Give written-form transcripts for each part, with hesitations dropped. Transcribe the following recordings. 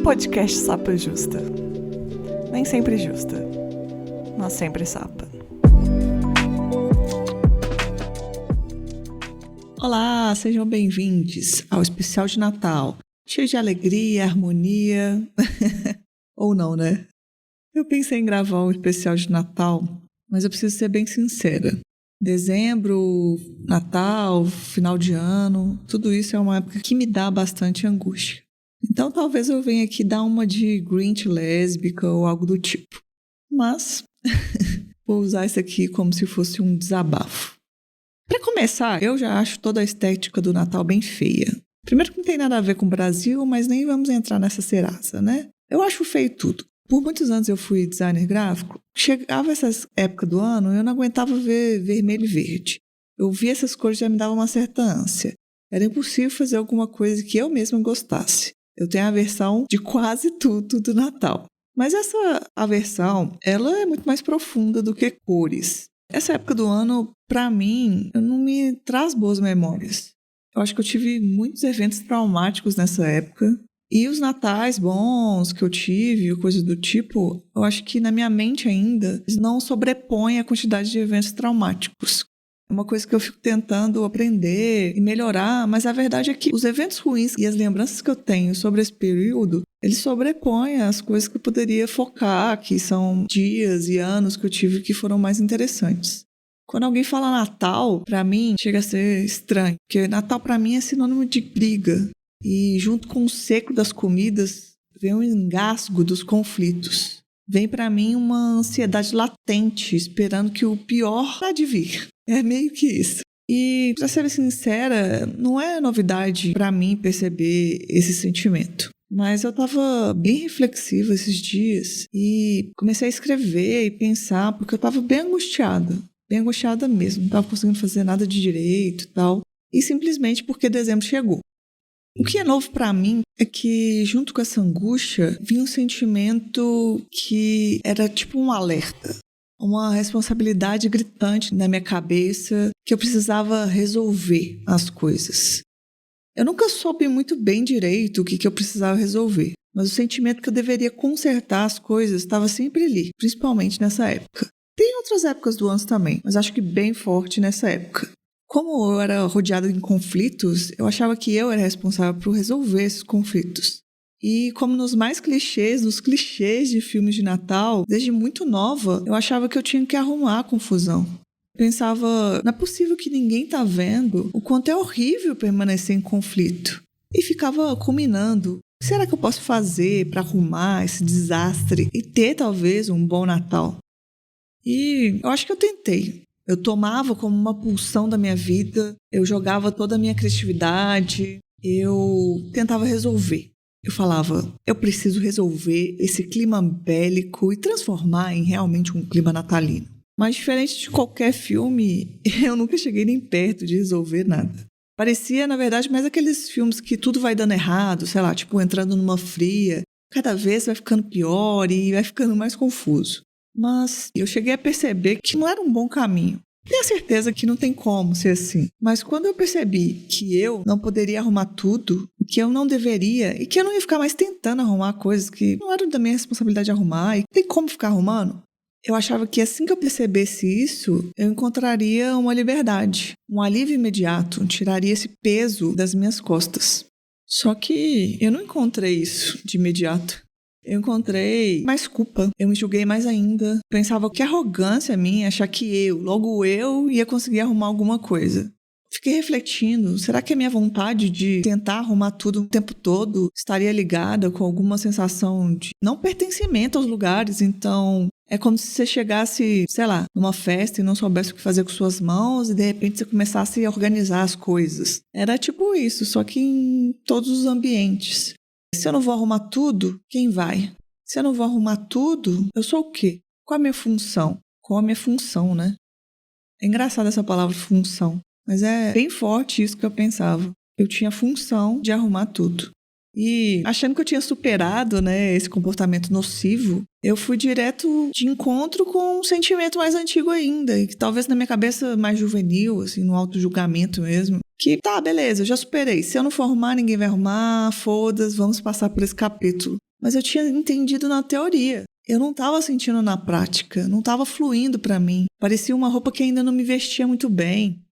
podcast Sapa Justa. Nem sempre justa, mas sempre sapa. Olá, sejam bem-vindos ao especial de Natal, cheio de alegria, harmonia, ou não, né? Eu pensei em gravar um especial de Natal, mas eu preciso ser bem sincera. Dezembro, Natal, final de ano, tudo isso é uma época que me dá bastante angústia. Então talvez eu venha aqui dar uma de Grinch lésbica ou algo do tipo. Mas vou usar isso aqui como se fosse um desabafo. Para começar, eu já acho toda a estética do Natal bem feia. Primeiro que não tem nada a ver com o Brasil, mas nem vamos entrar nessa ceraça, né? Eu acho feio tudo. Por muitos anos eu fui designer gráfico. Chegava essa época do ano, eu não aguentava ver vermelho e verde. Eu via essas cores e já me dava uma certa ânsia. Era impossível fazer alguma coisa que eu mesma gostasse. Eu tenho a aversão de quase tudo do Natal. Mas essa aversão, ela é muito mais profunda do que cores. Essa época do ano, pra mim, não me traz boas memórias. Eu acho que eu tive muitos eventos traumáticos nessa época. E os natais bons que eu tive, coisas do tipo, eu acho que na minha mente ainda não sobrepõe a quantidade de eventos traumáticos. É uma coisa que eu fico tentando aprender e melhorar, mas a verdade é que os eventos ruins e as lembranças que eu tenho sobre esse período, eles sobrepõem as coisas que eu poderia focar, que são dias e anos que eu tive que foram mais interessantes. Quando alguém fala Natal, pra mim, chega a ser estranho, porque Natal pra mim é sinônimo de briga. E junto com o seco das comidas, vem o engasgo dos conflitos. Vem pra mim uma ansiedade latente, esperando que o pior há de vir. É meio que isso. E, pra ser sincera, não é novidade pra mim perceber esse sentimento. Mas eu tava bem reflexiva esses dias e comecei a escrever e pensar, porque eu tava bem angustiada mesmo. Não tava conseguindo fazer nada de direito e tal. E simplesmente porque dezembro chegou. O que é novo pra mim é que, junto com essa angústia, vinha um sentimento que era tipo um alerta. Uma responsabilidade gritante na minha cabeça que eu precisava resolver as coisas. Eu nunca soube muito bem direito o que eu precisava resolver, mas o sentimento que eu deveria consertar as coisas estava sempre ali, principalmente nessa época. Tem outras épocas do ano também, mas acho que bem forte nessa época. Como eu era rodeada em conflitos, eu achava que eu era responsável por resolver esses conflitos. E como nos clichês de filmes de Natal, desde muito nova, eu achava que eu tinha que arrumar a confusão. Pensava, não é possível que ninguém tá vendo o quanto é horrível permanecer em conflito. E ficava culminando. O que será que eu posso fazer para arrumar esse desastre e ter talvez um bom Natal? E eu acho que eu tentei. Eu tomava como uma pulsão da minha vida, eu jogava toda a minha criatividade, eu tentava resolver. Eu falava, eu preciso resolver esse clima bélico e transformar em realmente um clima natalino. Mas diferente de qualquer filme, eu nunca cheguei nem perto de resolver nada. Parecia, na verdade, mais aqueles filmes que tudo vai dando errado, sei lá, tipo entrando numa fria. Cada vez vai ficando pior e vai ficando mais confuso. Mas eu cheguei a perceber que não era um bom caminho. Tenho certeza que não tem como ser assim. Mas quando eu percebi que eu não poderia arrumar tudo, que eu não deveria, e que eu não ia ficar mais tentando arrumar coisas que não eram da minha responsabilidade arrumar, e tem como ficar arrumando, eu achava que assim que eu percebesse isso, eu encontraria uma liberdade, um alívio imediato, tiraria esse peso das minhas costas. Só que eu não encontrei isso de imediato. Eu encontrei mais culpa, eu me julguei mais ainda. Pensava que arrogância minha achar que logo eu, ia conseguir arrumar alguma coisa. Fiquei refletindo, será que a minha vontade de tentar arrumar tudo o tempo todo estaria ligada com alguma sensação de não pertencimento aos lugares? Então, é como se você chegasse, sei lá, numa festa e não soubesse o que fazer com suas mãos e de repente você começasse a organizar as coisas. Era tipo isso, só que em todos os ambientes. Se eu não vou arrumar tudo, quem vai? Se eu não vou arrumar tudo, eu sou o quê? Qual a minha função? Qual a minha função, né? É engraçada essa palavra função, mas é bem forte isso que eu pensava. Eu tinha a função de arrumar tudo. E achando que eu tinha superado, né, esse comportamento nocivo, eu fui direto de encontro com um sentimento mais antigo ainda, e que talvez na minha cabeça mais juvenil, assim, no auto-julgamento mesmo, que tá, beleza, eu já superei. Se eu não for arrumar, ninguém vai arrumar, foda-se, vamos passar por esse capítulo. mas eu tinha entendido na teoria. Eu não estava sentindo na prática, não estava fluindo para mim. Parecia uma roupa que ainda não me vestia muito bem.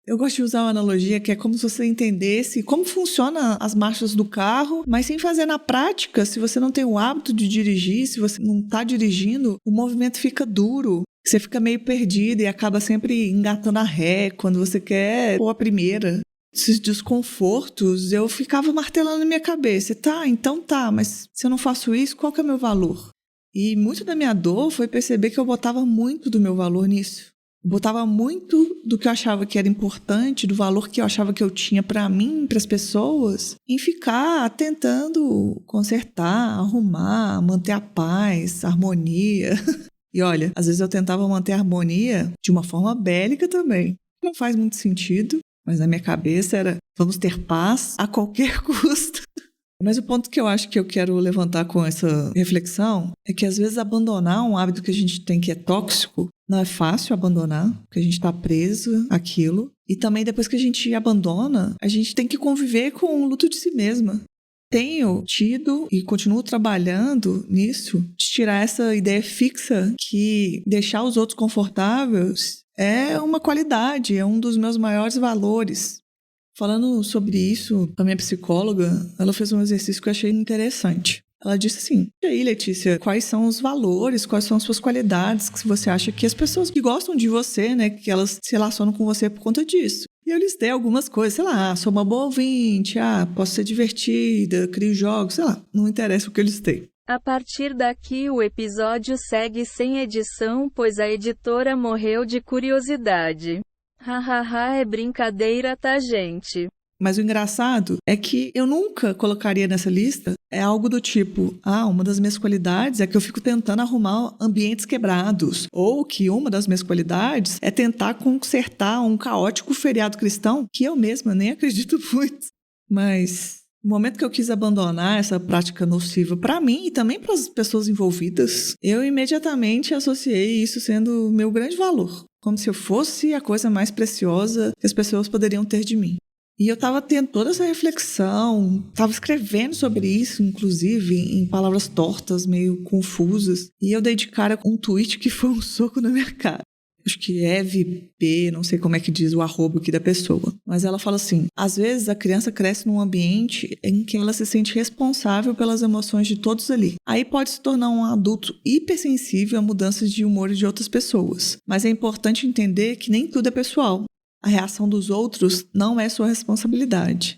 Eu gosto de usar uma analogia que é como se você entendesse como funcionam as marchas do carro, mas sem fazer na prática. Se você não tem o hábito de dirigir, se você não está dirigindo, o movimento fica duro. Você fica meio perdido e acaba sempre engatando a ré quando você quer pôr a primeira. Esses desconfortos, eu ficava martelando na minha cabeça. Tá, então tá, mas se eu não faço isso, qual que é o meu valor? E muito da minha dor foi perceber que eu botava muito do meu valor nisso. Botava muito do que eu achava que era importante, do valor que eu achava que eu tinha para mim, para as pessoas, em ficar tentando consertar, arrumar, manter a paz, a harmonia. E olha, às vezes eu tentava manter a harmonia de uma forma bélica também. Não faz muito sentido, mas na minha cabeça era vamos ter paz a qualquer custo. Mas o ponto que eu acho que eu quero levantar com essa reflexão é que às vezes abandonar um hábito que a gente tem que é tóxico não é fácil abandonar, porque a gente está preso àquilo. E também depois que a gente abandona, a gente tem que conviver com o luto de si mesma. Tenho tido e continuo trabalhando nisso, de tirar essa ideia fixa que deixar os outros confortáveis é uma qualidade, é um dos meus maiores valores. Falando sobre isso, a minha psicóloga, ela fez um exercício que eu achei interessante. Ela disse assim, e aí, Letícia, quais são os valores, quais são as suas qualidades que você acha que as pessoas que gostam de você, né, que elas se relacionam com você por conta disso? E eu listei algumas coisas, sei lá, sou uma boa ouvinte, posso ser divertida, crio jogos, sei lá, não interessa o que eu listei. A partir daqui o episódio segue sem edição, pois a editora morreu de curiosidade. Hahaha, é brincadeira, tá, gente? Mas o engraçado é que eu nunca colocaria nessa lista algo do tipo, uma das minhas qualidades é que eu fico tentando arrumar ambientes quebrados, ou que uma das minhas qualidades é tentar consertar um caótico feriado cristão, que eu mesma nem acredito muito. Mas no momento que eu quis abandonar essa prática nociva para mim e também para as pessoas envolvidas, eu imediatamente associei isso sendo o meu grande valor, como se eu fosse a coisa mais preciosa que as pessoas poderiam ter de mim. E eu estava tendo toda essa reflexão, estava escrevendo sobre isso, inclusive, em palavras tortas, meio confusas. E eu dei de cara com um tweet que foi um soco na minha cara. Acho que Eve P, não sei como é que diz o arroba aqui da pessoa. Mas ela fala assim, às vezes a criança cresce num ambiente em que ela se sente responsável pelas emoções de todos ali. Aí pode se tornar um adulto hipersensível a mudanças de humor de outras pessoas. Mas é importante entender que nem tudo é pessoal. A reação dos outros não é sua responsabilidade.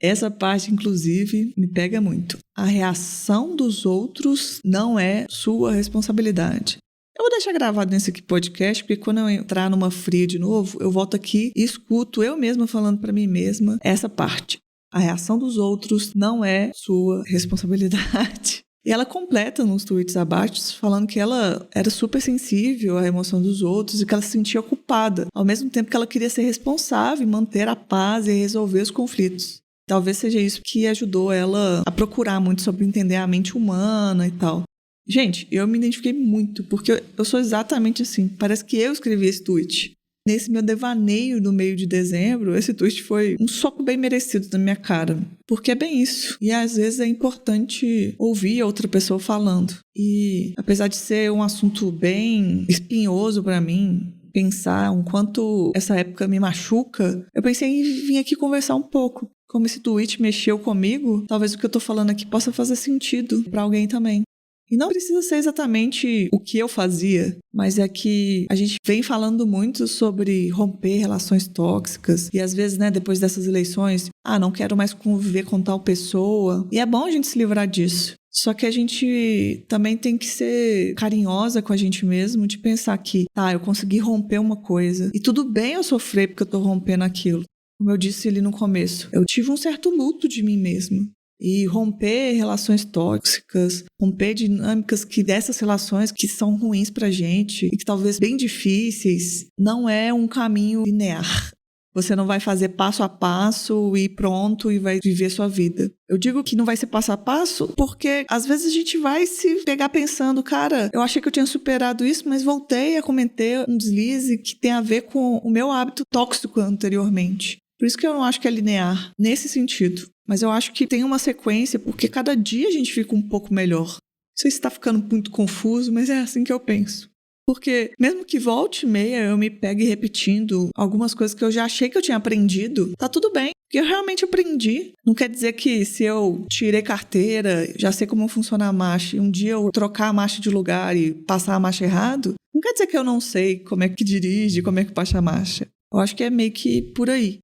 Essa parte, inclusive, me pega muito. A reação dos outros não é sua responsabilidade. Eu vou deixar gravado nesse aqui podcast, porque quando eu entrar numa fria de novo, eu volto aqui e escuto eu mesma falando para mim mesma essa parte. A reação dos outros não é sua responsabilidade. E ela completa nos tweets abaixo falando que ela era super sensível à emoção dos outros e que ela se sentia culpada, ao mesmo tempo que ela queria ser responsável, manter a paz e resolver os conflitos. Talvez seja isso que ajudou ela a procurar muito sobre entender a mente humana e tal. Gente, eu me identifiquei muito, porque eu sou exatamente assim. Parece que eu escrevi esse tweet. Nesse meu devaneio no meio de dezembro, esse tweet foi um soco bem merecido na minha cara. Porque é bem isso. E às vezes é importante ouvir outra pessoa falando. E apesar de ser um assunto bem espinhoso para mim, pensar o quanto essa época me machuca, eu pensei em vir aqui conversar um pouco. Como esse tweet mexeu comigo, talvez o que eu tô falando aqui possa fazer sentido para alguém também. E não precisa ser exatamente o que eu fazia, mas é que a gente vem falando muito sobre romper relações tóxicas e às vezes, depois dessas eleições, não quero mais conviver com tal pessoa. E é bom a gente se livrar disso. Só que a gente também tem que ser carinhosa com a gente mesmo, de pensar que, eu consegui romper uma coisa e tudo bem eu sofrer porque eu tô rompendo aquilo. Como eu disse ali no começo, eu tive um certo luto de mim mesma. E romper relações tóxicas, romper dinâmicas dessas relações que são ruins pra gente e que talvez bem difíceis, não é um caminho linear. Você não vai fazer passo a passo e pronto e vai viver sua vida. Eu digo que não vai ser passo a passo porque às vezes a gente vai se pegar pensando, cara, eu achei que eu tinha superado isso, mas voltei a cometer um deslize que tem a ver com o meu hábito tóxico anteriormente. Por isso que eu não acho que é linear, nesse sentido. Mas eu acho que tem uma sequência, porque cada dia a gente fica um pouco melhor. Não sei se está ficando muito confuso, mas é assim que eu penso. Porque mesmo que volte e meia eu me pegue repetindo algumas coisas que eu já achei que eu tinha aprendido, tá tudo bem, porque eu realmente aprendi. Não quer dizer que se eu tirei carteira, já sei como funciona a marcha, e um dia eu trocar a marcha de lugar e passar a marcha errado, não quer dizer que eu não sei como é que dirige, como é que passa a marcha. Eu acho que é meio que por aí.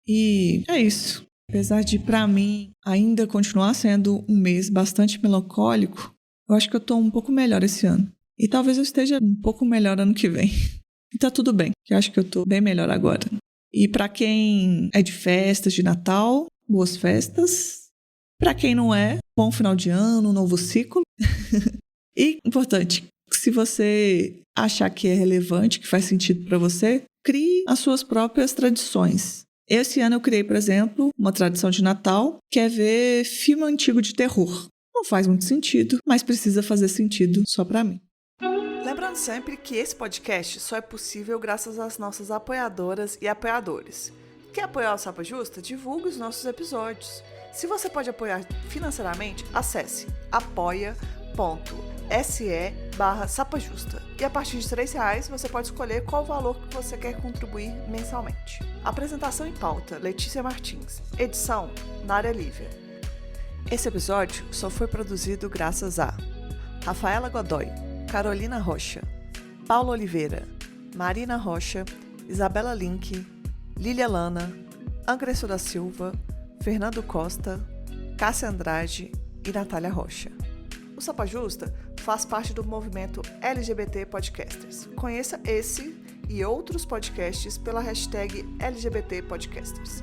E é isso. Apesar de, pra mim, ainda continuar sendo um mês bastante melancólico, eu acho que eu tô um pouco melhor esse ano. E talvez eu esteja um pouco melhor ano que vem. E tá tudo bem, que eu acho que eu tô bem melhor agora. E pra quem é de festas de Natal, boas festas. Pra quem não é, bom final de ano, novo ciclo. E, importante, se você achar que é relevante, que faz sentido pra você, crie as suas próprias tradições. Esse ano eu criei, por exemplo, uma tradição de Natal, que é ver filme antigo de terror. Não faz muito sentido, mas precisa fazer sentido só pra mim. Lembrando sempre que esse podcast só é possível graças às nossas apoiadoras e apoiadores. Quer apoiar o Sapa Justa? Divulgue os nossos episódios. Se você pode apoiar financeiramente, acesse apoia.se/sapajusta. E a partir de R$3 você pode escolher qual valor que você quer contribuir mensalmente. Apresentação e pauta, Letícia Martins. Edição, Nária Lívia. Esse episódio só foi produzido graças a Rafaela Godoy, Carolina Rocha, Paulo Oliveira, Marina Rocha, Isabela Link, Lília Lana, Angresso da Silva, Fernando Costa, Cássia Andrade e Natália Rocha. O Sapa Justa faz parte do movimento LGBT Podcasters. Conheça esse e outros podcasts pela hashtag LGBT Podcasters.